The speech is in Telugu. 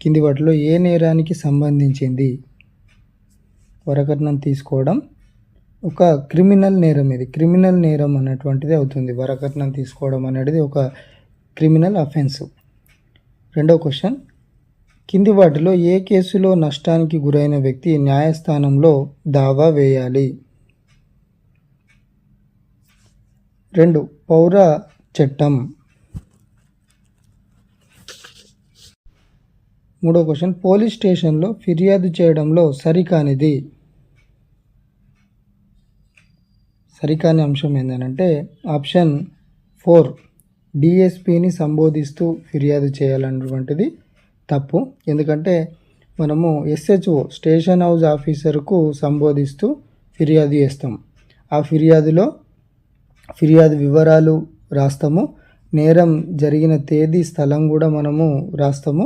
కింది వాటిలో ఏ నేరానికి సంబంధించింది? వరకట్నం తీసుకోవడం ఒక క్రిమినల్ నేరం. ఇది క్రిమినల్ నేరం అన్నటువంటిది అవుతుంది. వరకట్నం తీసుకోవడం అనేది ఒక క్రిమినల్ అఫెన్స్. రెండవ క్వశ్చన్, కింది వాటిలో ఏ కేసులో నష్టానికి గురైన వ్యక్తి న్యాయస్థానంలో దావా వేయాలి? 2. పౌర చట్టం. మూడో క్వశ్చన్, పోలీస్ స్టేషన్లో ఫిర్యాదు చేయడంలో సరికాని అంశం ఏంటంటే ఆప్షన్ 4 డిఎస్పిని సంబోధిస్తూ ఫిర్యాదు చేయాలన్నటువంటిది తప్పు. ఎందుకంటే మనము ఎస్హెచ్ఓ స్టేషన్ హౌస్ ఆఫీసర్కు సంబోధిస్తూ ఫిర్యాదు చేస్తాం. ఆ ఫిర్యాదులో ఫిర్యాదు వివరాలు రాస్తాము, నేరం జరిగిన తేదీ స్థలం కూడా మనము రాస్తాము.